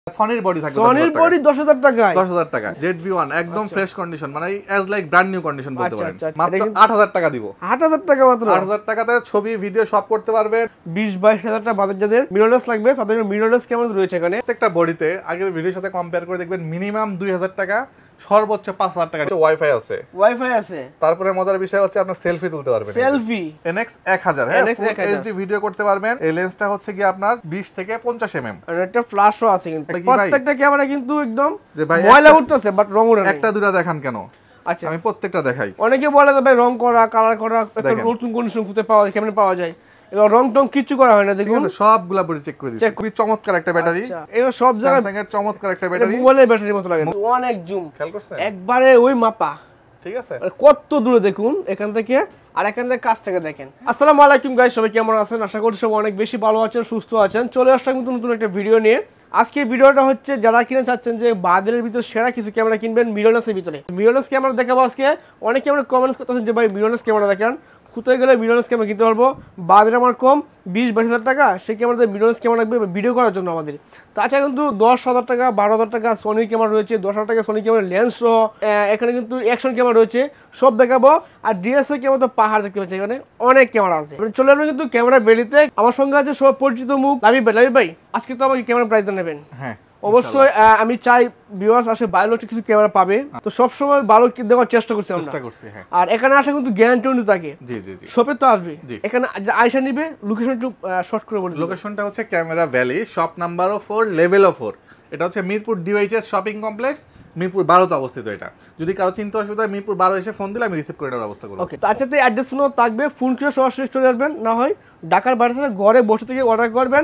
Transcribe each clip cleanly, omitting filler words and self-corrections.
সনির body থাকবে, সনির body 10000 টাকায়, 10000 টাকা ZV-1 একদম ফ্রেশ কন্ডিশন, মানে as like brand new condition বলতে পারেন। মাত্র 8000 টাকা দিব। 8000 টাকা মাত্র। 8000 টাকাতে ছবি ভিডিও সব করতে পারবেন। 20-22 টাকা বাজেট যাদের মিররলেস লাগবে তাদের মিররলেস ক্যামেরা রয়েছে এখানে। প্রত্যেকটা বডিতে আগের ভিডিওর সাথে কম্পেয়ার করে দেখবেন মিনিমাম 2000 টাকা, সর্বোচ্চ 5000 টাকা ওয়াইফাই আছে। ওয়াইফাই আছে। তারপরে মজার বিষয় হচ্ছে আপনি সেলফি তুলতে পারবেন। সেলফি NX 1000 হ্যাঁ, ফুল এইচডি ভিডিও করতে পারবেন। এই লেন্সটা হচ্ছে কি আপনার 20 থেকে 50 mm। আর একটা ফ্ল্যাশও আছে কিন্তু। প্রত্যেকটা ক্যামেরা কিন্তু একদম যে ভাই ময়লা উঠতেছে বাট রং উঠে না। একটা দুটো দেখান কেন? আচ্ছা আমি প্রত্যেকটা দেখাই। অনেকে বলে যে ভাই রং করা, কালার করা, একটা নতুন কন্ডিশন খুঁজে পাওয়া যায়, কেমনে পাওয়া যায়? এগুলো রং টং কিছু করা হয় না, দেখুন সবগুলা বডি চেক করে দিচ্ছি। খুবই চমৎকার একটা ব্যাটারি। এগুলো সব জায়গায় স্যামসাং এর চমৎকার একটা ব্যাটারি, মোবাইলের ব্যাটারির মতো লাগে। অনেক জুম, খেয়াল করছেন? একবারে ওই মাপা, ঠিক আছে? কত দূরে দেখুন এখান থেকে, আর এখান থেকে কাছ থেকে দেখেন। আসসালামু আলাইকুম গাইস, সবাই কেমন আছেন? আশা করি সবাই অনেক বেশি ভালো আছেন, সুস্থ আছেন। চলে আসলাম কিন্তু নতুন একটা ভিডিও নিয়ে। আজকে ভিডিওটা হচ্ছে যারা কিনে চাচ্ছেন যে বাজারের ভিতরে সেরা কিছু ক্যামেরা কিনবেন মিররলেসের ভিতরে। মিররলেস ক্যামেরা দেখাবো আজকে। অনেকে আমরা কমেন্টস করতেছেন যে ভাই মিররলেস ক্যামেরা দেখেন, কোথায় গেলে মিররলেস ক্যামেরা কিনতে পারবো, বাজারে আমার কম 20-22 হাজার টাকা, সেই ক্যামেরাতে মিররলেস ক্যামেরা লাগবে ভিডিও করার জন্য আমাদের। তাছাড়া কিন্তু 10,000 টাকা 12,000 টাকা সনির ক্যামেরা রয়েছে, 10,000 টাকা সনি ক্যামেরা লেন্স সহ, এখানে কিন্তু অ্যাকশন ক্যামেরা রয়েছে, সব দেখাবো। আর ডিএসএল ক্যামেরা তো পাহাড় দেখতে পাচ্ছি, এখানে অনেক ক্যামেরা আছে। চলে আসবেন কিন্তু ক্যামেরা বেরিতে। আমার সঙ্গে আছে সব পরিচিত মুখ, লাবিব ভাই। আজকে তো আমাকে ক্যামেরা প্রাইস নেবেন। হ্যাঁ অবশ্যই, আমি চাই ভিউয়ার্স আসে ভালো কিছু ক্যামেরা পাবে, তো সবসময় ভালো দেওয়ার চেষ্টা করছি আমরা। আর এখানে আসা কিন্তু গ্যারান্টি অনুযায়ী থাকে। জি জি জি, শপে তো আসবে, এখানে আয়সা নিবে। লোকেশন একটু শর্ট করে বলি। লোকেশনটা হচ্ছে ক্যামেরা ভ্যালি, শপ নাম্বারও 4, লেভেলও 4। এটা হচ্ছে Mirpur DOHS shopping complex, Mirpur 12তে অবস্থিত। এটা যদি কারো চিন্তা অসুবিধা হয় মিরপুর 12 এসে ফোন দিলে আমি রিসিভ করে নেওয়ার ব্যবস্থা করব। ওকে, তার সাথে অ্যাড্রেস ফোনও থাকবে, ফোন করে সরাসরি চলে আসবেন। না হয় ঢাকার বাইরে থেকে ঘরে বসে থেকে অর্ডার করবেন,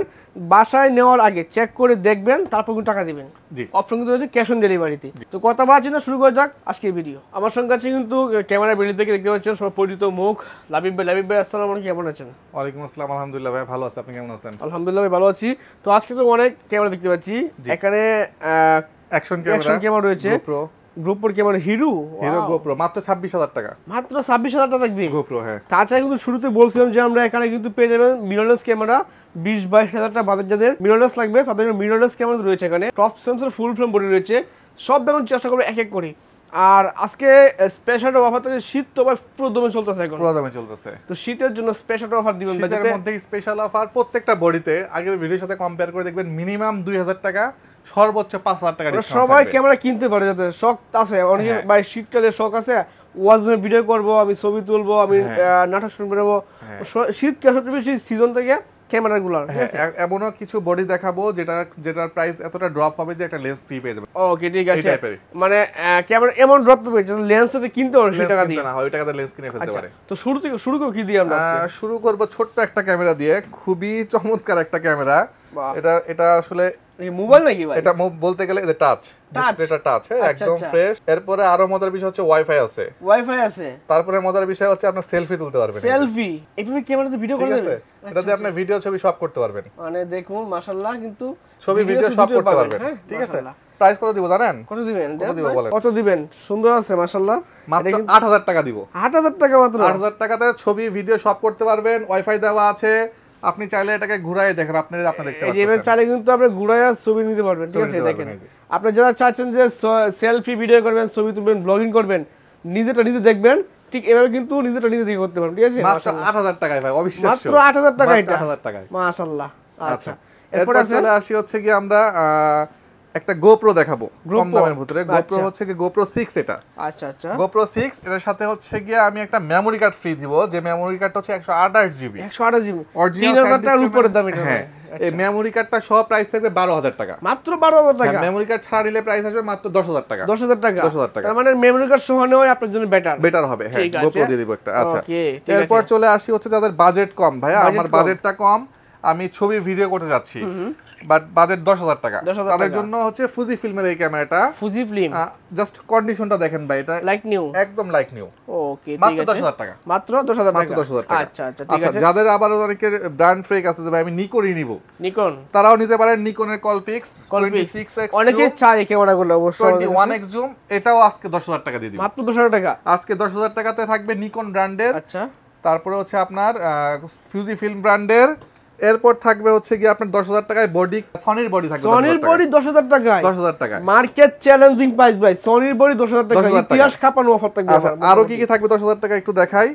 বাসায় নেওয়ার আগে চেক করে দেখবেন, তারপর কিন্তু টাকা দিবেন। জি, অপশন কিন্তু রয়েছে ক্যাশ অন ডেলিভারিতে। তো কথা বাড়ছি না, শুরু করা যাক আজকের ভিডিও। আমার সঙ্গে আছে কিন্তু ক্যামেরা বেরিয়ে থেকে দেখতে পাচ্ছেন সব পরিচিত মুখ, লাবিব ভাই। আসসালামু আলাইকুম, কেমন আছেন? ওয়ালাইকুম আসসালাম, আলহামদুলিল্লাহ ভাই ভালো আছি, আপনি কেমন আছেন? আলহামদুলিল্লাহ ভাই ভালো আছি। তো আজকে তো অনেক ক্যামেরা দেখতে পাচ্ছি, এখানে অ্যাকশন ক্যামেরা রয়েছে, GoPro ক্যামেরা হিরো GoPro মাত্র 26,000 টাকা। মাত্র 26,000 টাকা থাকবে GoPro। হ্যাঁ, তাছাড়া কিন্তু শুরুতে বলছিলাম যে আমরা এখানে কিন্তু পেয়ে যাবেন মিররলেস ক্যামেরা। 20-22 হাজার টাকা বাজেট যাদের মিররলেস লাগবে তাদের মিররলেস ক্যামেরা রয়েছে এখানে। টপ সেন্সর ফুল ফ্রেম বডি রয়েছে, সব দেখুন চেষ্টা করবো এক এক করে। আর আজকে স্পেশাল অফার থাকে, শীত তো ভাই পুরো দমে চলতেছে, এখন পুরো দমে চলতেছে, তো শীতের জন্য স্পেশাল অফার দিবেন। শীতের মধ্যে স্পেশাল অফার প্রত্যেকটা বডিতে আগের ভিডিওর সাথে কম্পেয়ার করে দেখবেন মিনিমাম 2000 টাকা, সর্বোচ্চ 5000 টাকা ডিসকাউন্ট। সবাই ক্যামেরা কিনতে পারে, যাতে শখ আছে অনেকে ভাই শীতকালে শখ আছে, ওয়াজমে ভিডিও করব, আমি ছবি তুলবো, আমি নাটক শুরু করবো। শীতকাল সবচেয়ে বেশি সিজন থেকে ক্যামেরাগুলো, এমনও কিছু বডি দেখাবো যেটার প্রাইস এতটা ড্রপ হবে যে একটা লেন্স ফ্রি পেয়ে যাবে। ওকে ঠিক আছে, মানে ক্যামেরা এমন ড্রপ হবে যে লেন্সটা কিনতে পারবে সেই টাকা দিয়ে, না ওই টাকাতে লেন্স কিনে ফেলতে পারে। তো শুরু করব কি দিয়ে আমরা? শুরু করব ছোট্ট একটা ক্যামেরা দিয়ে, খুবই চমৎকার একটা ক্যামেরা। এটা আসলে মোবাইল নাকি ভাই? এটা বলতে গেলে এটা টাচ, ডিসপ্লেটা টাচ, হ্যাঁ একদম ফ্রেশ। এরপরে আরো মজার বিষয় হচ্ছে ওয়াইফাই আছে। তারপরে মজার বিষয় হচ্ছে আপনি সেলফি তুলতে পারবেন। সেলফি এইভাবে ক্যামেরাতে ভিডিও করে দেবে, এটা দিয়ে আপনি ভিডিও ছবি সব করতে পারবেন। মানে দেখুন মাশাআল্লাহ, কিন্তু ছবি ভিডিও সব করতে পারবেন। ঠিক আছে, প্রাইস কত দিব জানেন? কত দিবেন? সুন্দর আছে মাশাআল্লাহ, মাত্র 8000 টাকা দিব। 8000 টাকা মাত্র? 8000 টাকাতে ছবি ভিডিও সব করতে পারবেন, ওয়াইফাই দেওয়া আছে। আপনি চাইলে এটাকে ঘুরায় দেখেন, আপনি দেখতে পারবেন। এইভাবে চাইলে কিন্তু আপনি ঘুরায়া ছবি নিতে পারবেন। ঠিক আছে, দেখেন আপনি যারা চাচ্ছেন যে সেলফি ভিডিও করবেন, ছবি তুলবেন, ব্লগিং করবেন, নিজে দেখবেন, ঠিক এভাবে কিন্তু নিজে দেখে করতে পারবেন। ঠিক আছে, মাত্র 8000 টাকায় ভাই, অবিশ্বাস্য, মাত্র 8000 টাকা, এটা 8000 টাকায় মাশাআল্লাহ। আচ্ছা, এরপর চলে আসি হচ্ছে কি আমরা একটা GoPro দেখাবো কম দামের ভিতরে। GoPro হচ্ছে কি GoPro 6 এটা। আচ্ছা, GoPro 6 এর সাথে হচ্ছে কি আমি একটা মেমরি কার্ড ফ্রি দিব, যে মেমরি কার্ডটা হচ্ছে 128 জিবি। 128 জিবি অরিজিনাল 3000 টাকার উপরে দাম এটা। হ্যাঁ, এই মেমরি কার্ডটা সহ প্রাইস থাকবে 12000 টাকা। মাত্র 12000 টাকা? মেমরি কার্ড ছাড়া নিলে প্রাইস আসবে মাত্র 10000 টাকা। 10000 টাকা? 10000 টাকা, তার মানে মেমরি কার্ড সহ নেওয়া আপনার জন্য বেটার হবে। হ্যাঁ, GoPro দিয়ে দিব একটা। আচ্ছা, এরপর চলে আসি হচ্ছে যাদের বাজেট কম। ভাইয়া আমার বাজেটটা কম, আমি ছবি ভিডিও করতে যাচ্ছি, বাট বাজেট 10000 টাকা, তাদের জন্য হচ্ছে ফুজি ফিল্মের এই ক্যামেরাটা। ফুজি ফিল্ম, জাস্ট কন্ডিশনটা দেখেন ভাই, এটা লাইক নিউ, একদম লাইক নিউ। ওকে, মাত্র 10000 টাকা। মাত্র 10000 টাকা? মাত্র 10000 টাকা। আচ্ছা, ঠিক আছে। যাদের আবার অনেকের ব্র্যান্ড ফ্রেক আছে যে ভাই আমি নিকনই নিব, নিকন, তারাও নিতে পারেন। নিকনের কলপিক্স 26x, অনেকে চায় ক্যামেরাগুলো, অবশ্যই 21x জুম, এটাও আজকে 10000 টাকা দিয়ে দিব। মাত্র 10000 টাকা? আজকে 10000 টাকাতে থাকবে নিকন ব্র্যান্ডের। আচ্ছা, তারপরে হচ্ছে আপনার ফুজি ফিল্ম ব্র্যান্ডের এরপর থাকবে হচ্ছে কি আপনার 10,000 টাকায় বডি, সনির বডি থাকবে। সনির বডি 10,000 টাকায়, 10,000 টাকায় মার্কেট চ্যালেঞ্জিং প্রাইস ভাই। সনির বডি 10,000 টাকা, ইতিহাস কাঁপানো অফার থাকবে। আচ্ছা, আরো কি কি থাকবে 10,000 টাকা একটু দেখাই।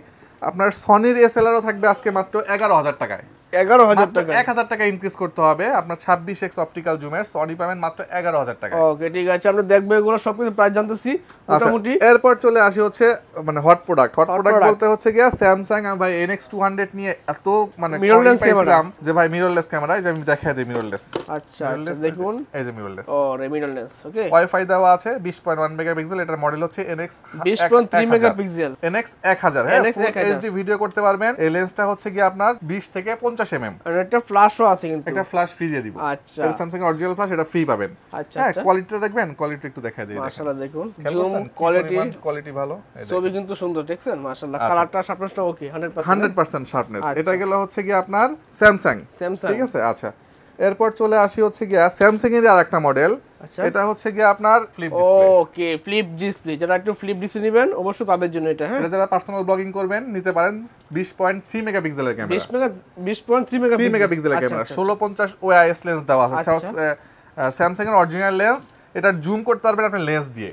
আপনার সনির এসএলআরও থাকবে আজকে মাত্র 11,000 টাকায়। 11,000 টাকা, 1,000 টাকা ইনক্রিজ করতে হবে। আপনার 26x অপটিক্যাল জুমের সনি পাবেন মাত্র 11,000 টাকা। ওকে ঠিক আছে, আমরা দেখবো এগুলো সবকিছু প্রাইস জানতেছি মোটামুটি। এরপর চলে আসি হচ্ছে মানে হট প্রোডাক্ট বলতে হচ্ছে গিয়া স্যামসাং ভাই NX200 নিয়ে এত মানে মিররলেস ক্যামেরা, যে ভাই মিররলেস ক্যামেরা, যে আমি দেখাই দিই মিররলেস। আচ্ছা দেখুন এই যে মিররলেস, ও মিররলেস। ওকে, ওয়াইফাই দেওয়া আছে, 20.1 মেগাপিক্সেল, এটার মডেল হচ্ছে NX 20.3 মেগাপিক্সেল, NX 1000। হ্যাঁ, ফুল এইচডি ভিডিও করতে পারবেন। এই লেন্সটা হচ্ছে কি আপনার 20 থেকে 50 mm, আর একটা ফ্ল্যাশও আছে কিন্তু, একটা ফ্ল্যাশ ফ্রি দিয়ে দিব। আচ্ছা, এটা স্যামসাং এর অরিজিনাল ফ্ল্যাশ, এটা ফ্রি পাবেন। আচ্ছা, হ্যাঁ, কোয়ালিটিটা দেখবেন, কোয়ালিটি একটু দেখাই দিই। মাশাআল্লাহ দেখুন, জুম কোয়ালিটি ভালো, ছবি কিন্তু সুন্দর দেখছেন মাশাআল্লাহ। কালারটা শার্পনেসটা ওকে 100% শার্পনেস। এটা গেল হচ্ছে কি আপনার স্যামসাং, ঠিক আছে। আচ্ছা, এরপর চলে আসি হচ্ছে গিয়া স্যামসাং এর আরেকটা মডেল। এটা হচ্ছে গিয়া আপনার ফ্লিপ ডিসপ্লে। ওকে, ফ্লিপ ডিসপ্লে, যারা একটু ফ্লিপ ডিসপ্লে নেবেন অবশ্যই তাদের জন্য এটা। হ্যাঁ, এটা যারা পার্সোনাল ব্লগিং করবেন নিতে পারেন। 20.3 মেগাপিক্সেলের ক্যামেরা, 20.3 মেগাপিক্সেলের ক্যামেরা, 1650 ওআইএস লেন্স দেওয়া আছে। স্যামসাং এর অরিজিনাল লেন্স। এটা জুম করতে পারবেন আপনি লেন্স দিয়ে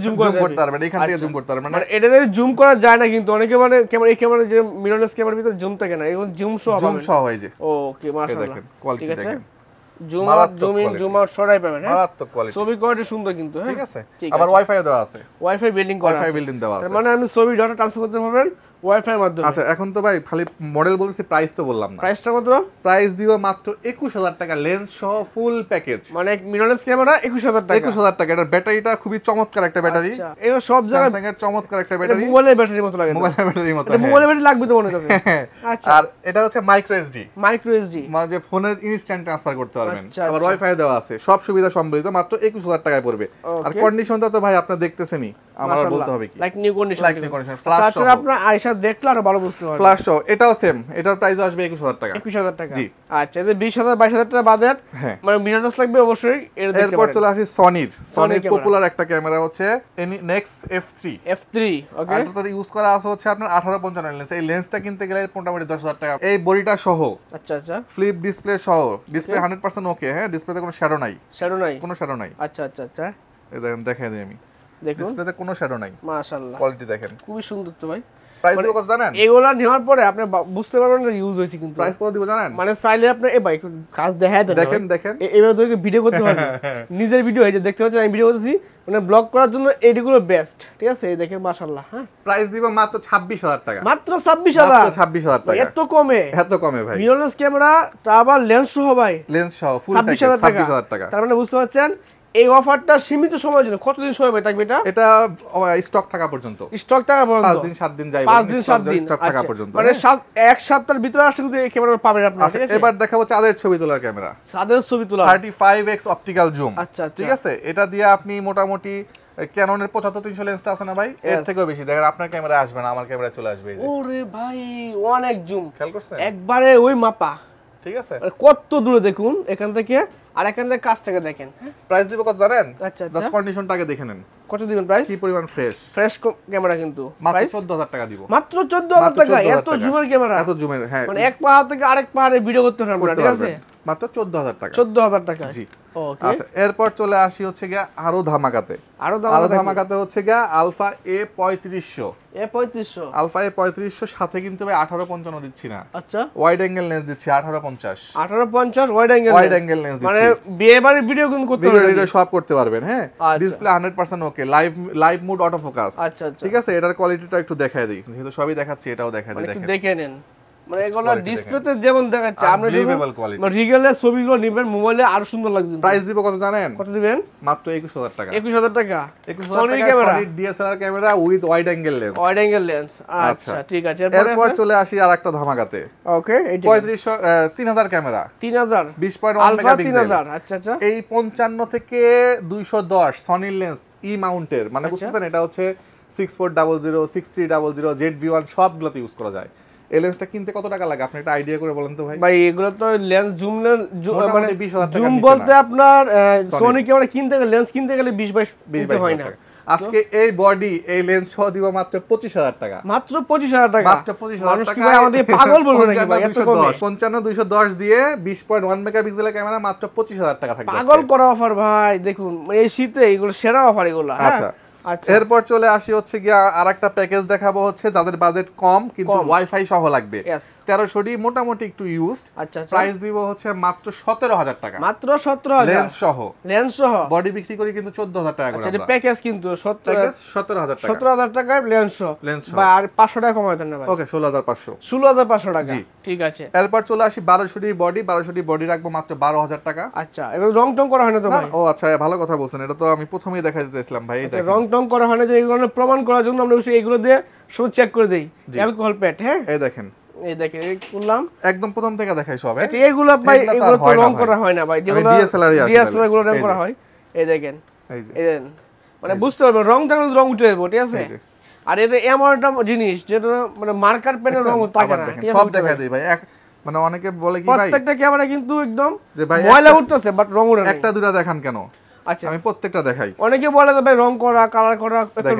জুম করতে পারবেন, এখান থেকে জুম করতে পারবেন। মানে এটা দিয়ে জুম করা যায় না কিন্তু অনেকে মানে ক্যামেরা, এই ক্যামেরা যে মিররলেস ক্যামেরার ভিতর জুম থাকে না, এখন জুম সহ হয় যে। ওকে মাশাআল্লাহ, দেখেন কোয়ালিটি দেখেন, zoom out zoom in zoom out সরাই পাবেন। হ্যাঁ, মারাত্মক কোয়ালিটি, ছবি কোয়ালিটি সুন্দর কিন্তু। হ্যাঁ, ঠিক আছে। আবার ওয়াইফাই দেওয়া আছে, ওয়াইফাই বিল্ডিং করা আছে, ওয়াইফাই বিল্ডিং দেওয়া আছে, মানে আমি ছবি ডাটা ট্রান্সফার করতে পারবেন ওয়াইফাই এর মাধ্যমে। আচ্ছা, এখন তো ভাই খালি মডেল বলতেছি, প্রাইস তো বললাম না। প্রাইসটা কত? প্রাইস দিব মাত্র 21,000 টাকা, লেন্স সহ ফুল প্যাকেজ। মানে মিররলেস ক্যামেরা 21,000 টাকা। 21,000 টাকা। এটার ব্যাটারিটা খুবই চমৎকার একটা ব্যাটারি। আচ্ছা, এগুলো সব জায়গায় স্যামসাং এর চমৎকার একটা ব্যাটারি, মোবাইলের ব্যাটারির মতো লাগে। মোবাইলের ব্যাটারির মতো, মোবাইলের ব্যাটারি লাগবে তো মনে হবে। আচ্ছা, আর এটা হচ্ছে মাইক্রো এসডি, মানে যে ফোনের ইনস্ট্যান্ট ট্রান্সফার করতে পারবেন। আবার ওয়াইফাই দেওয়া আছে, সব সুবিধা সম্বলিত, মাত্র 21,000 টাকায় পড়বে। আর কন্ডিশনটা তো ভাই আপনারা দেখতেছেনই, আমার বলতে হবে কি, লাইক নিউ কন্ডিশন, ফ্ল্যাশ সহ। আপনারা আয়শা দেখলে আরো ভালো বুঝতে পারবেন। ফ্ল্যাশ সহ, এটাও সেম, এটার প্রাইস আসবে 21,000 টাকা। 21,000 টাকা, জি। আচ্ছা, এদের 20,000 22,000 টাকা বাদে মানে মিররলেস লাগবে অবশ্যই। এরপর চলে আসি সনির পপুলার একটা ক্যামেরা হচ্ছে নেক্সট F3। ওকে, এটাতে ইউজ করা আছে হচ্ছে আপনার 1855 লেন্স। এই লেন্সটা কিনতে গেলে মোটামুটি 10,000 টাকা। এই বডিটা সহ, আচ্ছা আচ্ছা, ফ্লিপ ডিসপ্লে সহ, ডিসপ্লে 100% ওকে। হ্যাঁ, ডিসপ্লেতে কোনো শ্যাডো নাই, কোনো শ্যাডো নাই। আচ্ছা আচ্ছা আচ্ছা, এই দেখেন, দেখাই দিই আমি, ডিসপ্লেতে কোনো শ্যাডো নাই। মাশাআল্লাহ, কোয়ালিটি দেখেন, খুবই সুন্দর তো ভাই। প্রাইস দিব কত জানেন? এগুলা নেওয়ার পরে আপনি বুঝতে পারবেন যে ইউজ হইছে কিন্তু। প্রাইস কত দিব জানেন? মানে চাইলে আপনি এই ভাই কাজ দেখায় দেন, দেখেন এবারে তো ভিডিও করতে পারবেন, নিজের ভিডিও হয়েছে, দেখতে পাচ্ছেন আমি ভিডিও করতেছি, মানে ব্লগ করার জন্য এইগুলো বেস্ট। ঠিক আছে, এই দেখেন মাশাআল্লাহ। হ্যাঁ, প্রাইস দিব মাত্র 26,000 টাকা, মাত্র 26,000 টাকা। এত কমে ভাই, মিররলেস ক্যামেরা, তা আবার লেন্স সহ ভাই, লেন্স সহ ফুল প্যাকেজ 26,000 টাকা। তার মানে বুঝতে পারছেন এই অফারটা সীমিত সময়ের জন্য। কতদিন সময় থাকবে এটা স্টক থাকা পর্যন্ত, 5 দিন 7 দিন যাই, 5 দিন 7 দিন স্টক থাকা পর্যন্ত, মানে এক সপ্তাহের ভিতরে আসলে কিন্তু এই ক্যামেরা পাবেন আপনারা। ঠিক আছে, এবার দেখাবো চাঁদের ছবি তোলার ক্যামেরা, 35x অপটিক্যাল জুম। আচ্ছা, ঠিক আছে, এটা দিয়ে আপনি মোটামুটি ক্যাননের 75-300 লেন্সটা আছে না ভাই, এর থেকেও বেশি দেখেন আপনার ক্যামেরা আসবে না, আমার ক্যামেরা চলে আসবে। ওরে ভাই, অনেক জুম, খেয়াল করছেন, একবারে ওই মাপা। ঠিক আছে, কত দূরে দেখুন এখান থেকে, আর এখান থেকে কাছ থেকে দেখেন। প্রাইস দিব কত জানেন? আচ্ছা, জাস্ট কন্ডিশনটা আগে দেখে নেন, কত দিবেন প্রাইস? কি পরিমাণ ফ্রেশ ক্যামেরা কিন্তু মাত্র 14,000 টাকা দিব, মাত্র 14,000 টাকা। এত জুমের ক্যামেরা, এত জুমের, হ্যাঁ, মানে এক পাহাড় থেকে আরেক পাহাড়ে ভিডিও করতে পারবেন। ঠিক আছে, মাত্র 14,000 টাকা, 14,000 টাকা। জি। আচ্ছা, এরপর চলে আসি হচ্ছে গিয়া আরো ধামাকাতে হচ্ছে গিয়া আলফা A3500। আলফা A3500 সাথে কিন্তু ভাই 1855 দিচ্ছি না, আচ্ছা, ওয়াইড অ্যাঙ্গেল লেন্স দিচ্ছি 1850 ওয়াইড অ্যাঙ্গেল লেন্স দিচ্ছি, মানে বিয়ে বাড়ির ভিডিও কিন্তু করতে পারবেন, ভিডিও সব করতে পারবেন। হ্যাঁ, ডিসপ্লে 100% ওকে, লাইভ মোড অটো ফোকাস। আচ্ছা আচ্ছা, ঠিক আছে, এটার কোয়ালিটিটা একটু দেখায় দিই, যেহেতু সবই দেখাচ্ছি, এটাও দেখায় দিই, দেখেন, দেখে নেন। মানে এগুলো ডিসপ্লেতে যেমন দেখাচ্ছে, আপনি রিয়েলের ছবিগুলো নেবেন মোবাইলে আরো সুন্দর লাগবে। প্রাইস দিব কত জানেন? কত দিবেন? মাত্র 21,000 টাকা। 21,000 টাকা, Sony camera, DSLR camera with wide angle lens. আচ্ছা, ঠিক আছে। এরপর চলে আসি আরেকটা ধামাকাতে। ওকে, 3000 ক্যামেরা, 3000 20.1 মেগাপিক্সেল। আচ্ছা আচ্ছা, এই 55 থেকে 210 সনির লেন্স ই মাউন্টের, মানে বুঝছেন, এটা হচ্ছে 6400, 6300, ZV-1 সবগুলোতে ইউজ করা যায়। এই লেন্সটা কিনতে কত টাকা লাগে আপনি একটা আইডিয়া করে বলেন তো ভাই? ভাই এগুলো তো লেন্স জুম মানে জুম বলতে আপনার সনি ক্যামেরা কিনতে গেলে, লেন্স কিনতে গেলে 20-22 হয় না, আজকে এই বডি এই লেন্স সহ দিব মাত্র 25000 টাকা। মাত্র 25000 টাকা? মাত্র 25000 মানুষ টাকা। কি ভাই আমাদের পাগল বলবে নাকি ভাই এত কমে? 55210 দিয়ে 20.1 মেগাপিক্সেলের ক্যামেরা মাত্র 25000 টাকা থাকবে। পাগল করা অফার ভাই, দেখুন এই শীতে এগুলো সেরা অফার এগুলো। আচ্ছা এরপর চলে আসি হচ্ছে গিয়া আরেকটা প্যাকেজ দেখাবো, হচ্ছে যাদের বাজেট কম কিন্তু ওয়াইফাই সহ লাগবে। 1300 ডি মোটামুটি একটু ইউজড। আচ্ছা প্রাইস দিব হচ্ছে মাত্র 17000 টাকা। মাত্র 17000 লেন্স সহ বডি বিক্রি করি কিন্তু 14000 টাকা করে। আচ্ছা এটা প্যাকেজ কিন্তু 17000 টাকা। 17000 টাকায় লেন্স সহ বা আর 500 টাকা কমাই দেন না ভাই। ওকে 16500। 16500 টাকা ঠিক আছে। এরপর চলে আসি 1200 ডি বডি। 1200 ডি বডি রাখবো মাত্র 12000 টাকা। আচ্ছা এগুলো রং টং করা হয় না তো ভাই? ও আচ্ছা ভালো কথা বলছেন, এটা তো আমি প্রথমেই দেখাইতে চাইছিলাম ভাই। দেখেন রং টং করা হয় না, যে এগুলো প্রমাণ করার জন্য আমরা এগুলো দিয়ে সব চেক করে দেই। অ্যালকোহল প্যাড, হ্যাঁ এই দেখেন এই করলাম একদম প্রথম থেকে দেখাই সব। আচ্ছা এগুলো ভাই এগুলো তো রং করা হয় না ভাই, যেগুলো ডিএসএলআর গুলো রং করা হয়। এই দেখেন এই দেন মানে বুঝতে পারবেন রং টাকা রং উঠে যাবে, ঠিক আছে। আর এটা এমন একটা জিনিস যেটা মানে মার্কার পেনের রং থাকে না, ঠিক আছে। সব দেখাই দেই ভাই, মানে অনেকে বলে কি ভাই প্রত্যেকটা ক্যামেরা কিন্তু একদম যে ভাই ময়লা উঠতেছে বাট রং উঠে না। একটা দুটো দেখান কেন? আচ্ছা আমি প্রত্যেকটা দেখাই। অনেকে বলে যে ভাই রং করা কালার করা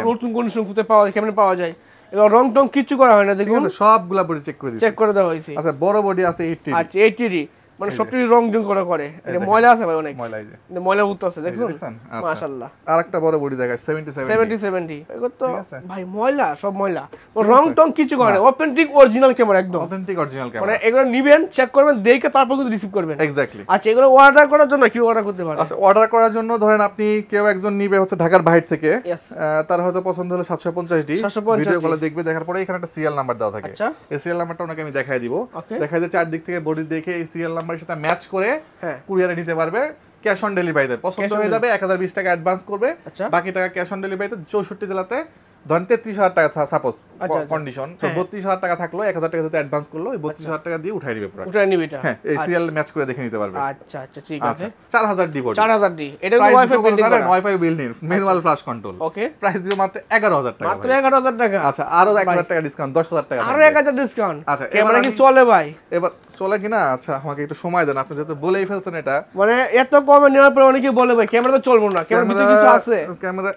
নতুন কোন সুবিধা পাওয়া যায়, ক্যামেরা পাওয়া যায়, এগুলো রং টং কিছু করা হয় না। দেখুন সবগুলা বডি চেক করে দিয়েছি, চেক করে দেওয়া হয়েছে। আচ্ছা বড় বডি আছে 80। আচ্ছা 80 মানে সবটি রং টং করে এটা ময়লা আছে ভাই, অনেক ময়লা, এই যে ময়লা উঠতেছে দেখুন মাশাআল্লাহ। আরেকটা বড় বডি দেখাই 70 এগুলো তো ভাই ময়লা, সব ময়লা, রং টং কিছু করে না। অথেন্টিক অরিজিনাল ক্যামেরা, একদম অথেন্টিক অরিজিনাল ক্যামেরা। মানে এগুলো নিবেন, চেক করবেন, দেখে তারপর কিন্তু রিসিভ করবেন। এক্স্যাক্টলি। আচ্ছা এগুলো অর্ডার করার জন্য কি অর্ডার করতে পারেন? আচ্ছা অর্ডার করার জন্য ধরেন আপনি কেউ একজন নিবে হচ্ছে ঢাকার বাইরে থেকে, তার হয়তো পছন্দ হলো 750 ডি, ভিডিও কলে দেখবে, দেখার পরে এখানে একটা সিরিয়াল নাম্বার দেওয়া থাকে। এই সিরিয়াল নাম্বারটা ওনাকে আমি দেখাই দিব, দেখাই দিয়ে চারদিক থেকে বডি দেখে এই সিরিয়াল নাম্বারের সাথে ম্যাচ করে কুরিয়ারে নিতে পারবে। ক্যাশ অন ডেলিভারিতে পছন্দ হয়ে যাবে, 1020 টাকা অ্যাডভান্স করবে, বাকি টাকা ক্যাশ অন ডেলিভারিতে। 64 জেলাতে ধরেন 33000 টাকা সাপোজ কন্ডিশন, তো 32000 টাকা থাকলো, 1000 টাকা যদি অ্যাডভান্স করলো, ওই 32000 টাকা দিয়ে উঠাই নিবে পুরো। উঠাই নিবে এটা, হ্যাঁ এই সিরিয়াল ম্যাচ করে দেখে নিতে পারবে। আচ্ছা আচ্ছা ঠিক আছে। 4000 ডি বডি, 4000 ডি, এটা ওয়াইফাই বিল্ডিং করা, wifi building manual flash control. Okay price দিও মাত্র 11000 টাকা। মাত্র 11000 টাকা। আচ্ছা আরো 1000 টাকা ডিসকাউন্ট, 10000 টাকা আরো 1000 ডিসকাউন্ট। আচ্ছা ক্যামেরা কি চলে ভাই? এবার চলে কিনা? আচ্ছা আমাকে একটু সময় দেন, আপনি যেহেতু বলেই ফেলছেন এটা, মানে এত কমে নেওয়ার পর অনেকে বলে ভাই ক্যামেরা তো চলবে না, ক্যামেরার ভিতরে কিছু আছে। ক্যামেরা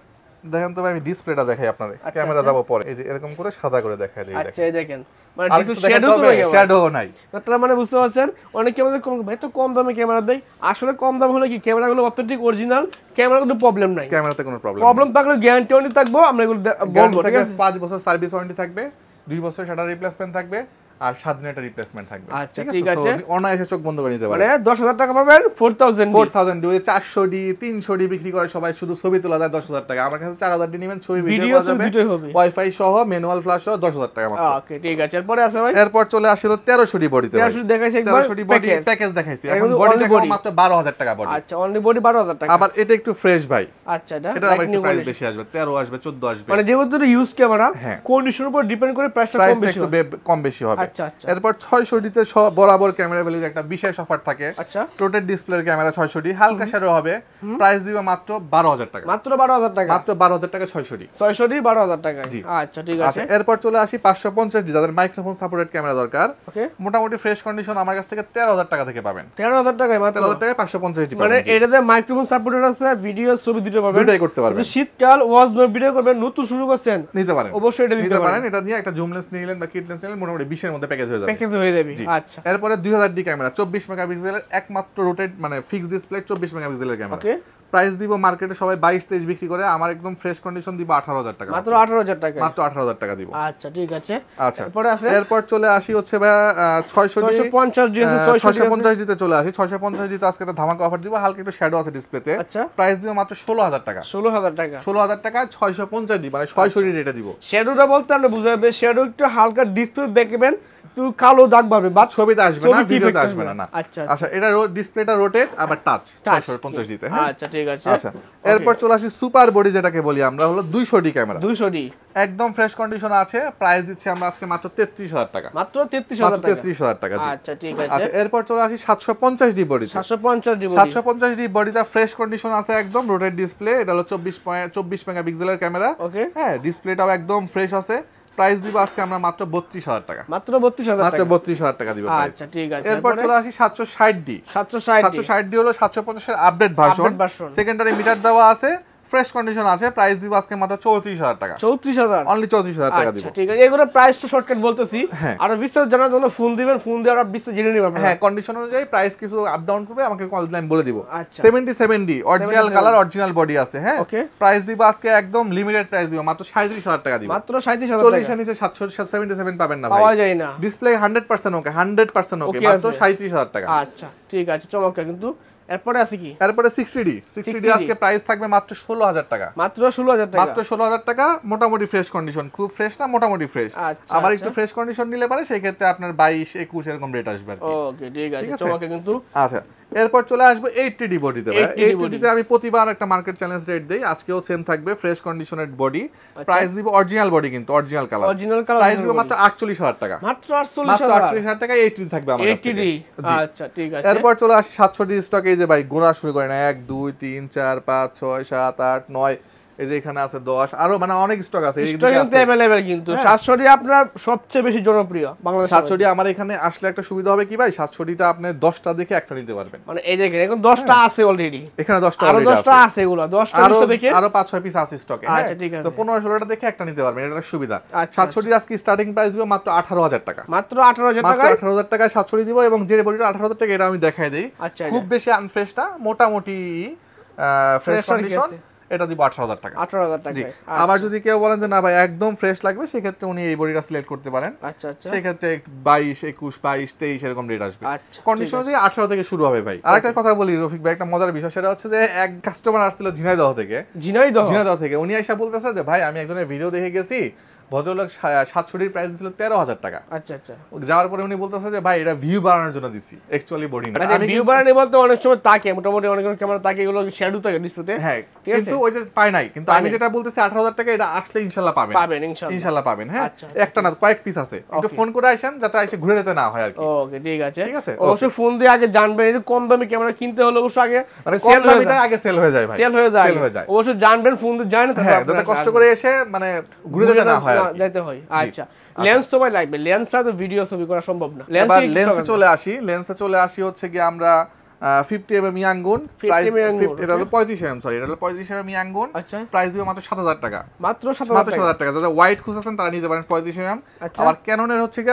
দেখেন তো ভাই, আমি ডিসপ্লেটা দেখাই আপনাদের, ক্যামেরা যাব পরে। এই যে এরকম করে সাদা করে দেখাই দিই। আচ্ছা এই দেখেন মানে শ্যাডো তো নাই, শ্যাডো নাই। তার মানে বুঝতে পারছেন অনেকে আমাদের কম ভাই তো কম দামে ক্যামেরা দেয়। আসলে কম দাম হলে কি ক্যামেরাগুলো অথেন্টিক অরিজিনাল ক্যামেরা, কোনো প্রবলেম নাই, ক্যামেরাতে কোনো প্রবলেম থাকলে গ্যারান্টি ওয়ারেন্টি থাকবো, আমরা এগুলো বলবো, ঠিক আছে। 5 বছর সার্ভিস ওয়ারেন্টি থাকবে, 2 বছর শাটার রিপ্লেসমেন্ট থাকবে, আর 7 দিনের একটা রিপ্লেসমেন্ট থাকবে। আচ্ছা ঠিক আছে, অনায়াসে চোখ বন্ধ করে নিতে পারবেন। মানে 10000 টাকা পাবেন, 4000 ডি 400 ডি 300 ডি বিক্রি করে সবাই, শুধু ছবি তোলা যায় 10000 টাকা। আমার কাছে 4000 ডি নেবেন, ছবি ভিডিও করা যাবে, ওয়াইফাই সহ ম্যানুয়াল ফ্ল্যাশ সহ 10000 টাকা মাত্র। ওকে ঠিক আছে। এরপর আছে ভাই, এরপর চলে আসলো 1300 ডি বডিতে। 1300 দেখাইছি একবার, 1300 ডি বডি প্যাকেজ দেখাইছি। এখন বডি দেখাবো মাত্র 12000 টাকা বডি। আচ্ছা অনলি বডি 12000 টাকা। আবার এটা একটু ফ্রেশ ভাই। আচ্ছা এটা আবার একটু প্রাইস বেশি আসবে, 13 আসবে, 14 আসবে। মানে যেহেতু ইউজ ক্যামেরা কন্ডিশনের উপর ডিপেন্ড করে প্রাইসটা কম বেশি হবে। আচ্ছা আচ্ছা। এরপর 600 ডিতে বরাবর ক্যামেরা ভ্যালির একটা বিশেষ অফার থাকে। আচ্ছা রোটেট ডিসপ্লের ক্যামেরা 600 ডি, হালকা শ্যাডো হবে, প্রাইস দিবে মাত্র 12000 টাকা। মাত্র 12000 টাকা, মাত্র 12000 টাকা 600 ডি। 600 ডি 12000 টাকা। আচ্ছা ঠিক আছে। এরপর চলে আসি 550 ডি, যাদের মাইক্রোফোন সাপোর্টেড ক্যামেরা দরকার। ওকে মোটামুটি ফ্রেশ কন্ডিশন আমার কাছ থেকে 13000 টাকা থেকে পাবেন। 13000 টাকায় মাত্র 13000 টাকায় 550 ডি পাবেন। মানে এটাতে মাইক্রোফোন সাপোর্টেড আছে, ভিডিও ছবি দিতে পারবেন, দুটোই করতে পারবেন। শীতকাল ওয়াজ ভিডিও করবেন, নতুন শুরু করছেন, নিতে পারেন, অবশ্যই এটা নিতে পারেন। এটা নিয়ে একটা জুম লেন্স নিলেন বা কিট লেন্স নিলেন, মোটামুটি 20 এর মধ্যে প্যাকেজ হয়ে যাবে। আচ্ছা এরপরে 2000 ডি ক্যামেরা 24 মেগাপিক্সেলের একমাত্র রোটেট মানে ফিক্সড ডিসপ্লে 24 মেগাপিক্সেলের ক্যামেরা। ওকে প্রাইস দিব মার্কেটে সবাই 22-23 বিক্রি করে, আমার একদম ফ্রেশ কন্ডিশন দিব 18000 টাকা। মাত্র 18000 টাকা, মাত্র 18000 টাকা দিব। আচ্ছা ঠিক আছে। আচ্ছা এরপর চলে আসি হচ্ছে ভাই 650 ডি আছে, 650 ডিতে চলে আসি। 650 ডিতে আজকে একটা ধামাকা অফার দিব, হালকা একটু শ্যাডো আছে ডিসপ্লেতে। আচ্ছা প্রাইস দিব মাত্র 16000 টাকা। 16000 টাকা, 16000 টাকা 650 ডি মানে 600 ডি রেটে দিব। শ্যাডোটা বলতে আমরা বুঝাবে, শ্যাডো একটু হালকা ডিসপ্লে দেখবেন, একটু কালো দাগ পাবে, বাট ছবিতে আসবে না, ভিডিওতে আসবে না। আচ্ছা আচ্ছা এটা ডিসপ্লেটা রোটেট আবার টাচ 650 ডিতে। হ্যাঁ আচ্ছা ঠিক আছে। আচ্ছা এরপর চলে আসি সুপার বডি, যেটাকে বলি আমরা, হলো 200 ডি ক্যামেরা। 200 ডি একদম ফ্রেশ কন্ডিশন আছে, প্রাইস দিচ্ছি আমরা আজকে মাত্র 33000 টাকা। মাত্র 33000 টাকা। আচ্ছা ঠিক আছে। আচ্ছা এরপর চলে আসি 750 D body. 750 D body, 750 D বডিটা ফ্রেশ কন্ডিশন আছে, একদম রোটেট ডিসপ্লে। এটা হলো 24 মেগাপিক্সেলের ক্যামেরা। ওকে হ্যাঁ ডিসপ্লেটাও একদম ফ্রেশ আছে। প্রাইস দিব আজকে আমরা মাত্র 32000 টাকা। মাত্র 32000 টাকা, মাত্র 32000 টাকা দিব প্রাইস। আচ্ছা ঠিক আছে। এরপর চলে আসি 760 ডি। 760 ডি হলো 750 এর আপডেট ভার্সন, সেকেন্ডারি মিটার দেওয়া আছে, ফ্রেশ কন্ডিশন আছে, প্রাইস দিব আজকে মাত্র 34000 টাকা। 34000 অনলি 34000 টাকা দিব। আচ্ছা ঠিক আছে, এগুলো প্রাইসটা শর্টকাট বলতেছি, আর বিস্তারিত জানার জন্য ফোন দিবেন, ফোন দিয়ে আর বিস্তারিত জেনে নিবেন। হ্যাঁ, কন্ডিশন অনুযায়ী প্রাইস কিছু আপ ডাউন করবে, আমাকে কল দিলে আমি বলে দিব। 70 অরিজিনাল কালার অরিজিনাল বডি আছে। হ্যাঁ, প্রাইস দিব আজকে একদম লিমিটেড প্রাইস দিব মাত্র 37000 টাকা দিব। মাত্র 37000 টাকা। 40 এর নিচে 777 পাবেন না ভাই, পাওয়া যায় না। ডিসপ্লে 100% ওকে, 100% ওকে, মাত্র 37000 টাকা। আচ্ছা ঠিক আছে, চমৎকার। কিন্তু এরপরে আছে কি? এরপরে 60D আজকে প্রাইস থাকবে মাত্র 16000 টাকা। মাত্র 16000 টাকা। মাত্র 16000 টাকা, মোটামুটি ফ্রেশ কন্ডিশন, খুব ফ্রেশ না মোটামুটি ফ্রেশ। আবার একটু ফ্রেশ কন্ডিশন নিলে পারে সেই ক্ষেত্রে আপনার 22 21 এরকম রেট আসবে আর কি। ওকে ঠিক আছে, চমৎকার। কিন্তু আচ্ছা, এরপর চলে আসবে 80D বডিতে। 80D তে আমি প্রতিবার একটা মার্কেট চ্যালেঞ্জ রেট দেই, আজকেও সেম থাকবে, ফ্রেশ কন্ডিশনের বডি। প্রাইস দিব অরিজিনাল বডি, কিন্তু অরিজিনাল কালার, প্রাইস দিব মাত্র 48000 টাকা। মাত্র 48000 টাকা 80D থাকবে আমার কাছে। 80D আচ্ছা ঠিক আছে। এরপর চলে আসি 700D স্টকে। এই যে ভাই গোনা শুরু করেন 1 2 3 4 5 6 7 8 9, এই যে এখানে আছে 10, আরো মানে অনেক স্টক আছে, স্টক কিন্তু अवेलेबल। কিন্তু 700D আপনার সবচেয়ে বেশি জনপ্রিয় বাংলাদেশে। 700D আমার এখানে আসলে একটা সুবিধা হবে কি ভাই, 700Dটা আপনি 10টা দেখে একটা নিতে পারবেন। মানে এই দেখেন এখন 10টা আছে অলরেডি, এখানে 10টা আরো অলরেডি আছে, 10টা আছে, এগুলো 10টা নিতে দেখে আরো 5-6 পিস আছে স্টকে। আচ্ছা ঠিক আছে, তো 15-16টা দেখে একটা নিতে পারবেন, এটা সুবিধা। 700D আজকে স্টার্টিং প্রাইস দিব মাত্র 18000 টাকা। মাত্র 18000 টাকা। মাত্র 18000 টাকায় 700D দিব, এবং যে বডিটা 18000 টাকা এটা আমি দেখাই দেই। খুব বেশি আনফ্রেশ না, মোটামুটি ফ্রেশ কন্ডিশন, এটা দিব 18000 টাকা। 18000 টাকা। আবার যদি কেউ বলেন যে না ভাই একদম ফ্রেশ লাগবে, সেই ক্ষেত্রে উনি এই বডিটা সিলেক্ট করতে পারেন। আচ্ছা আচ্ছা, সেই ক্ষেত্রে 22 21 22 23 এরকম রেট আসবে। কন্ডিশন দিয়ে 18 থেকে শুরু হবে ভাই। আরেকটা কথা বলি রফিক ভাই, একটা মজার বিষয়, সেটা হচ্ছে যে এক কাস্টমার আসছিল ঝিনাইদহ থেকে। উনি আইসা বলতেছে যে ভাই আমি একজনের ভিডিও দেখে গেছি, ভদ্রলোক 700D প্রাইস দিছিল 13000 টাকা। আচ্ছা আচ্ছা, যাওয়ার পরে উনি বলতেছে যে ভাই এটা ভিউ বাড়ানোর জন্য দিছি, অ্যাকচুয়ালি বডি না। আমি ভিউ বাড়ানো বলতে অনেক সময় তাকে মোটামুটি অনেক ক্যামেরা তাকে এগুলো শ্যাডো থাকে ডিসপ্লেতে। হ্যাঁ, কিন্তু ওই যে পায় নাই। কিন্তু আমি যেটা বলতেছি 18000 টাকা, এটা আসলে ইনশাআল্লাহ পাবেন। ইনশাআল্লাহ পাবেন। হ্যাঁ, একটা না কয়েক পিস আছে, একটু ফোন করে আসেন যাতে এসে ঘুরে যেতে না হয় আর কি। ওকে ঠিক আছে। অবশ্যই ফোন দিয়ে আগে জানবেন, এই কম দামি ক্যামেরা কিনতে হলে অবশ্যই আগে মানে কম দামিটা আগে সেল হয়ে যায় ভাই, সেল হয়ে যায়। অবশ্যই জানবেন, ফোন দিয়ে জানেন তারপর যাতে কষ্ট করে এসে মানে ঘুরে যেতে না হয় আর কি, যাইতে হয়। আচ্ছা, লেন্স তো ভাই লাগবে, লেন্স ছাড়া তো ভিডিও ছবি করা সম্ভব না। লেন্সে চলে আসি হচ্ছে কি আমরা 50mm ইয়াংগুন, প্রাইস এটা হলো 35mm, সরি এটা হলো 35mm ইয়াংগুন। প্রাইস দিব মাত্র 7000 টাকা। মাত্র 7000 টাকা। যারা হোয়াইট খুঁজছেন তারা নিতে পারেন 35mm। আবার ক্যাননের হচ্ছে কি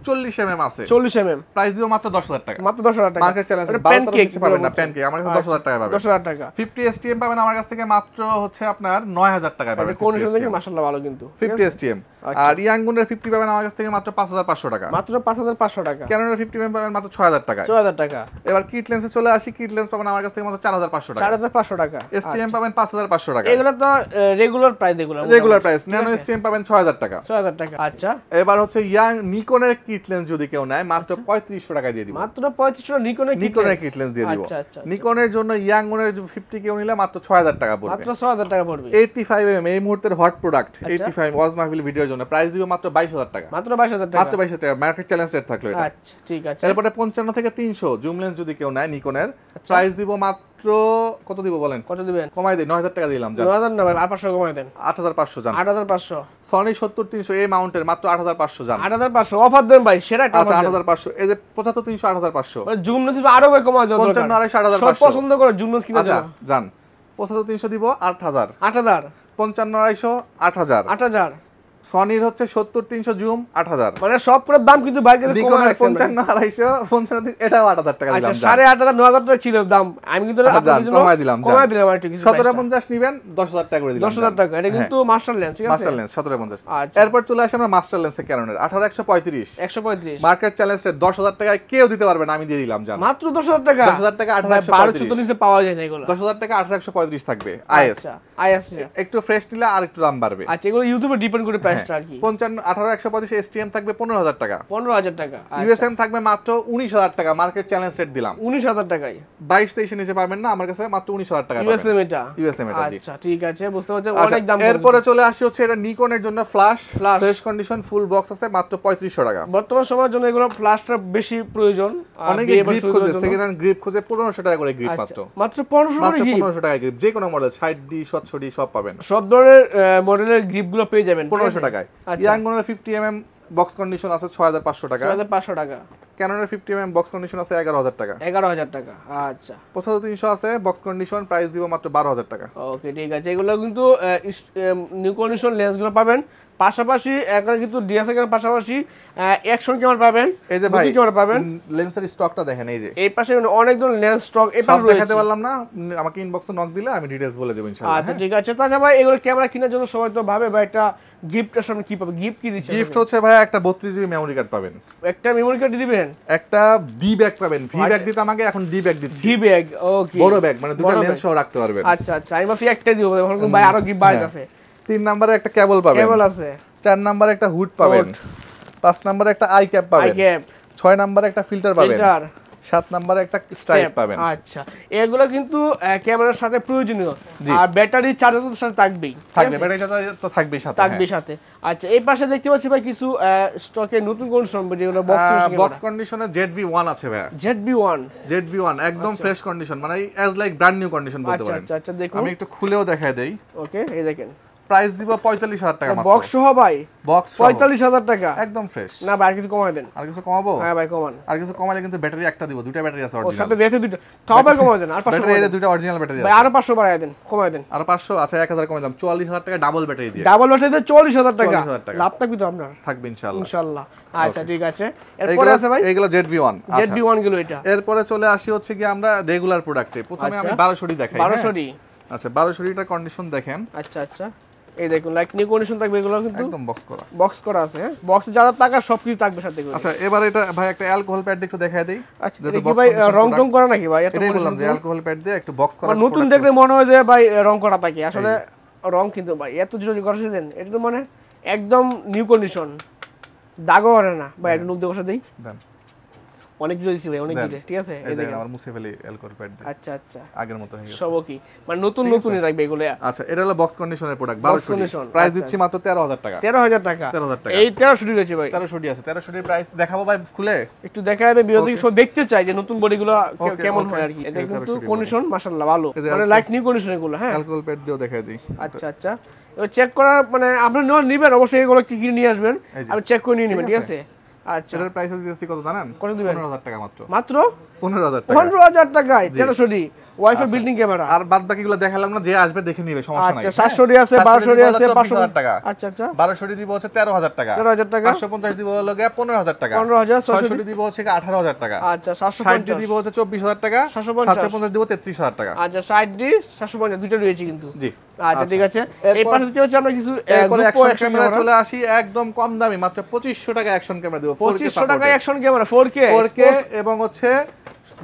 40mm আছে, 40mm, প্রাইস দিব মাত্র 10000 টাকা। মাত্র 10000 টাকা। মার্কেট চ্যালেঞ্জ 12 কিছু পাবেন না, প্যানকেক আমার কাছে 10000 টাকা পাবেন। 10000 টাকা। 50 STM পাবেন আমার কাছ থেকে মাত্র হচ্ছে আপনার 9000 টাকা পাবেন। কন্ডিশন দেখে মাশাআল্লাহ ভালো কিন্তু 50 STM। আর ইয়াংগুনের 50 পাবেন আমার কাছ থেকে মাত্র 5500 টাকা। মাত্র 5500 টাকা। ক্যাননের 50mm পাবেন মাত্র 6000 টাকা। 6000 টাকা। এবার কিট লেন্সে চলে আসি, কিট লেন্স পাবেন আমার কাছ থেকে মাত্র 4500 টাকা। 4500 টাকা। STM পাবেন 5500 টাকা। এগুলো তো regular price, regular price. Nano STM পাবেন 6000 টাকা। 6000 টাকা। আচ্ছা, এবার হচ্ছে ইয়াং নিকনের কিট লেন্স যদি কেউ নেয় মাত্র 3500 টাকা দিয়ে দিব। মাত্র 3500 নিকনের কিট লেন্স দিয়ে দিব। আচ্ছা, নিকনের জন্য ইয়াংগুনের 50 কেউ নিলে মাত্র 6000 টাকা পড়বে। মাত্র 6000 টাকা পড়বে। 85mm এই মুহূর্তের হট প্রোডাক্ট, 85 ওয়াজ মাহফিল ভিডিওর জন্য প্রাইস দিব মাত্র 22000 টাকা। মাত্র 22000 টাকা। মাত্র 22000 টাকা মার্কেট চ্যালেঞ্জ রেট থাকলো এটা। আচ্ছা ঠিক আছে। এরপরে 55 থেকে 300 জুম লেন্স যদি কেউ নেয় নিকনের, প্রাইস দিব মাত্র কত দিব বলেন? কত দিবেন? কমাই দেই, 9000 টাকা দিলাম। 9000 না ভাই, 500 কমাই দেন। 8500 জান। 8500। সনি 70300 এই মাউন্টের মাত্র 8500 জান। 8500 অফার দেন ভাই, সেটা একটা আচ্ছা 8500। এই যে 75300 8500, মানে জুম লেন্স আরো ভাই কমাই দেন। 55 8500 সব পছন্দ করে জুম লেন্স কিনা যান। জান 75300 দিব 8000। 8000। 55 8000। 8000। সনির হচ্ছে 70300 জুম 8000, মানে সব করে দাম কিন্তু বাইরে কমে গেছে। 55 250 এটাও 8000 টাকা দিলাম। আচ্ছা 8500 9000 টাকা ছিল দাম, আমি কিন্তু আপনাদের জন্য কমাই দিলাম আর ঠিক আছে। 1750 নেবেন 10000 টাকা করে দিলাম। 10000 টাকা। এটা কিন্তু মাস্টার লেন্স, ঠিক আছে, মাস্টার লেন্স 1750। এরপর চলে আসি আমরা মাস্টার লেন্সে ক্যাননের 18135। 135 মার্কেট চ্যালেঞ্জ রেট 10000 টাকায় কেউ দিতে পারবে না, আমি দিয়ে দিলাম জান। মাত্র 10000 টাকা। 10000 টাকা 18135 নিচে পাওয়া যায় না এগুলো। 10000 টাকা 18135 থাকবে। আইএস একটু ফ্রেশ নিলে আর একটু দাম বাড়বে। আচ্ছা, এগুলো ইউটিউবে ডিপেন্ড করে প্রাইসটা আর কি। 18135 STM থাকবে 15000 টাকা। 15000 টাকা। USM থাকবে মাত্র 19000 টাকা। মার্কেট চ্যালেঞ্জ রেট দিলাম 19000 টাকায়। 22 23 নিচে পাবেন না, আমার কাছে মাত্র 19000 টাকা পাবেন। USM এটা। আচ্ছা ঠিক আছে, বুঝতে পারছেন অনেক দাম। এরপরে চলে আসি হচ্ছে এটা নিকনের জন্য flash fresh condition full box আছে মাত্র 3500 টাকা। বর্তমান সময়ের জন্য এগুলো ফ্ল্যাশটা বেশি প্রয়োজন। অনেকে গ্রিপ খোঁজে, সেকেন্ড হ্যান্ড গ্রিপ খোঁজে 1500 টাকা করে গ্রিপ মাত্র। মাত্র 1500 টাকা গ্রিপ, যে কোনো মডেল 60D 700D সব পাবেন। সব ধরনের মডেলের গ্রিপগুলো পেয়ে যাবেন 1500 টাকায়। ইয়াংগুনের 50mm বক্স কন্ডিশন আছে 6500 টাকা। 6500 টাকা। ক্যাননের 50mm বক্স কন্ডিশন আছে 11000 টাকা। 11000 টাকা, আচ্ছা। 75300 আছে বক্স কন্ডিশন, প্রাইস দিব মাত্র 12000 টাকা। ওকে ঠিক আছে, এগুলো কিন্তু নিউ কন্ডিশন লেন্সগুলো পাবেন, পাশাপাশি একটা কিন্তু ডিএসএলআর পাশাপাশি অ্যাকশন ক্যামেরা পাবেন, এই যে ভাই ক্যামেরা পাবেন। লেন্সের স্টকটা দেখেন, এই যে এই পাশে অনেক ধরনের লেন্স স্টক এই পাশে রয়েছে। দেখাতে পারলাম না, আমাকে ইনবক্সে নক দিলে আমি ডিটেইলস বলে দেব ইনশাআল্লাহ। আচ্ছা ঠিক আছে। তাছাড়া ভাই এগুলো ক্যামেরা কেনার জন্য সবাই তো ভাবে ভাই একটা গিফটের সামনে কি পাবে, গিফট কি দিচ্ছেন? গিফট হচ্ছে ভাই একটা 32GB মেমরি কার্ড পাবেন। একটা মেমরি কার্ড দিবেন, একটা বি ব্যাগ পাবেন। ভি ব্যাগ দিতে আমাকে, এখন ডি ব্যাগ দিচ্ছি। ডি ব্যাগ, ওকে, বড় ব্যাগ, মানে দুটো লেন্স সহ রাখতে পারবেন। আচ্ছা আচ্ছা, আমি ভাবছি একটা দিব, এখন ভাই আরো গিফট বাইরে আছে। 3 নম্বরে একটা কেবল পাবেন, কেবল আছে। 4 নম্বরে একটা হুড পাবেন, 5 নম্বরে একটা আই ক্যাপ পাবেন, 6 নম্বরে একটা ফিল্টার পাবেন, 7 নম্বরে একটা স্ট্রাইপ পাবেন। আচ্ছা, এগুলো কিন্তু ক্যামেরার সাথে প্রয়োজনীয়, আর ব্যাটারি চার্জার তো সাথে থাকবেই, ব্যাটারি চার্জার তো থাকবেই সাথে। আচ্ছা, এই পাশে দেখতে পাচ্ছি ভাই কিছু স্টকে নতুন কন্ডিশন, যেগুলো বক্স কন্ডিশনে ZV-1 আছে ভাই। ZV-1 একদম ফ্রেশ কন্ডিশন, মানে as like brand new condition বলতে পারেন। আচ্ছা আচ্ছা, দেখুন আমি একটু খুলেও দেখাই দেই। ওকে, এই দেখেন, প্রাইস দিব 45000 টাকা মাত্র। বক্স সহ ভাই, বক্স 45000 টাকা একদম ফ্রেশ। না ভাই, আর কিছু কমায় দেন। আর কিছু কমাবো? হ্যাঁ ভাই কমান। আর কিছু কমালে কিন্তু ব্যাটারি একটা দিব, দুটো ব্যাটারি আছে ও অরিজিনাল। সাথে ব্যাটারি দুটো, তাও ভাই কমায় দেন। আর 500 ব্যাটারি এর দুটো অরিজিনাল ব্যাটারি আছে ভাই, আরো 500 বাড়ায় দেন, কমায় দেন। আর 500, আচ্ছা 1000 কমাই দিলাম, 44000 টাকা ডাবল ব্যাটারি দিয়ে। ডাবল ব্যাটারিতে 40000 টাকা 40000 টাকা লাভ থাকবে তো আপনার, থাকবে ইনশাআল্লাহ। ইনশাআল্লাহ। আচ্ছা ঠিক আছে, এরপরে আছে ভাই এইগুলো ZV-1। ZV-1 গুলো এটা। এরপরে চলে আসি হচ্ছে কি আমরা রেগুলার প্রোডাক্টে। প্রথমে আমি 1200 দেখাই। 1200 আচ্ছা 1200টার কন্ডিশন দেখেন। আচ্ছা আচ্ছা, এই দেখুন লাইক নিউ কন্ডিশন থাকবে, এগুলো কিন্তু একদম বক্স করা আছে। হ্যাঁ, বক্সে যা টাকা সবকিছু থাকবে সাথে। আচ্ছা এবার এটা ভাই একটা অ্যালকোহল প্যাড একটু দেখাই দেই। আচ্ছা, এটা কি ভাই রং টং করা নাকি ভাই? এত বললাম যে অ্যালকোহল প্যাড দিয়ে একটু বক্স করা, নতুন দেখলে মনে হয় যে ভাই রং করা থাকে, আসলে রং কিন্তু ভাই এত জোরে করেছে দেন, এটা তো মানে একদম নিউ কন্ডিশন, দাগও করে না ভাই। একটু নুক দিয়ে বসে দেই, দেন অনেক জোরে দিছি ভাই, অনেক জোরে। ঠিক আছে, এই দেখেন আমার মুছে ফেলি অ্যালকোহল প্যাড দিয়ে। আচ্ছা আচ্ছা, আগের মতো হয়ে গেছে সব ওকে, মানে নতুনই রাখবে এগুলো। আচ্ছা এটা হলো বক্স কন্ডিশনের প্রোডাক্ট 1200, প্রাইস দিচ্ছি মাত্র 13000 টাকা। 13000 টাকা এই 1300 রয়েছে ভাই। 1300 আছে, 1300 প্রাইস দেখাবো ভাই খুলে একটু দেখায় দেন, বিরোধী সব দেখতে চাই যে নতুন বডিগুলো কেমন হয় আর কি। এটা কিন্তু কন্ডিশন মাশাআল্লাহ ভালো, মানে লাইক নিউ কন্ডিশন এগুলো। হ্যাঁ, অ্যালকোহল প্যাড দিয়েও দেখাই দিই। আচ্ছা আচ্ছা, চেক করা মানে আপনি নেবেন অবশ্যই, এগুলো কি কিনে নিয়ে আসবেন, আমি চেক করে নিয়ে নেবেন। ঠিক আছে, আচ্ছা এটার প্রাইস দিচ্ছি কত জানেন? কত দিবেন? 15000 টাকা মাত্র। মাত্র 15000 টাকা। 15000 টাকায় 1300 ওয়াইফাই বিল্ডিং ক্যামেরা। আর বাদ বাকিগুলো দেখালাম না, যে আসবে দেখে নিবে, সমস্যা নাই। আচ্ছা 700 আছে, 1200 আছে, 500 টাকা। আচ্ছা আচ্ছা, 1200 দিব হচ্ছে 13000 টাকা, 13000 টাকা, 550 দিব হলো 15000 টাকা, 15000, 600 দিব হচ্ছে 18000 টাকা, আচ্ছা 750 দিব হচ্ছে 24000 টাকা, 750 দিব 33000 টাকা। আচ্ছা 60 750 দুটো রয়েছে কিন্তু। জি আচ্ছা ঠিক আছে, এই পাশে দিতে হচ্ছে আমরা কিছু এরপরে অ্যাকশন ক্যামেরা চলে আসি, একদম কম দামি মাত্র 2500 টাকা অ্যাকশন ক্যামেরা দিব। 2500 টাকা অ্যাকশন ক্যামেরা 4K এবং হচ্ছে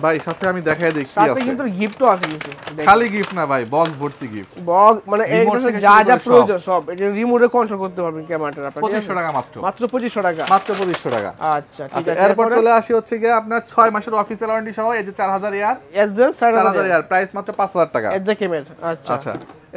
ভাই সাথে আমি দেখাই দিই কি আছে। সাথে কিন্তু গিফটও আছে কিছু, খালি গিফট না ভাই, বক্স ভর্তি গিফট। বক্স মানে এই যা যা প্রয়োজন সব, এটা রিমোটে কন্ট্রোল করতে পারবেন ক্যামেরাটা। 2500 টাকা মাত্র 2500 টাকা, মাত্র 2500 টাকা। আচ্ছা ঠিক আছে, এরপর চলে আসি হচ্ছে গিয়ে আপনার 6 মাসের অফিসিয়াল ওয়ারেন্টি সহ এই যে 4000 ইয়ার, এসজে 4000 ইয়ার, প্রাইস মাত্র 5000 টাকা। SJ camera. আচ্ছা আচ্ছা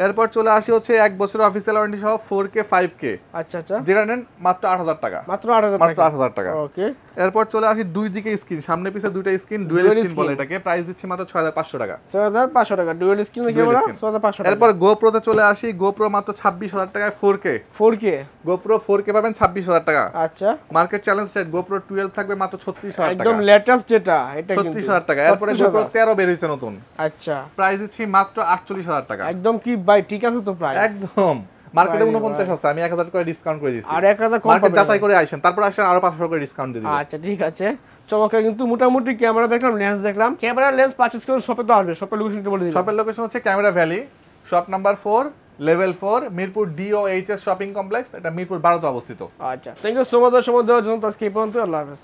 এরপর চলে আসি হচ্ছে 1 বছরের অফিসিয়াল ওয়ারেন্টি সহ 4K 5K। আচ্ছা আচ্ছা, যেটা নেন মাত্র 8000 টাকা, মাত্র 8000 টাকা। ওকে, এরপর চলে আসি দুই দিকে স্ক্রিন, সামনে পিছে দুইটা স্ক্রিন, ডুয়াল স্ক্রিন বলে এটাকে, প্রাইস দিচ্ছি মাত্র 6500 টাকা। 6500 টাকা ডুয়াল স্ক্রিন ক্যামেরা, 6500 টাকা। এরপর GoPro তে চলে আসি, GoPro মাত্র 26000 টাকায় 4K GoPro 4K পাবেন 26000 টাকা। আচ্ছা, মার্কেট চ্যালেঞ্জ রেট GoPro 12 থাকবে মাত্র 36000 টাকা, একদম লেটেস্ট যেটা, এটা কিন্তু 36000 টাকা। এরপরে GoPro 13 বের হইছে নতুন। আচ্ছা, প্রাইস দিচ্ছি মাত্র 48000 টাকা। একদম কি ভাই ঠিক আছে তো প্রাইস? একদম মার্কেটে 49 আছে, আমি 1000 করে ডিসকাউন্ট করে দিয়েছি। আর 1000 কম মার্কেট যাচাই করে আইছেন, তারপর আসেন আরো 500 করে ডিসকাউন্ট দিয়ে দিব। আচ্ছা ঠিক আছে, চমৎকার। কিন্তু মোটামুটি ক্যামেরা দেখলাম, লেন্স দেখলাম, ক্যামেরা লেন্স পারচেজ করে শপে তো আসবে। শপের লোকেশনটা বলে দিন। শপের লোকেশন হচ্ছে camera valley, shop number 4, level 4, Mirpur DOHS shopping complex, এটা মিরপুর 12 তে অবস্থিত। আচ্ছা, থ্যাংক ইউ সো মাচ সময় দেওয়ার জন্য। আজকে এই পর্যন্ত, আল্লাহ হাফেজ।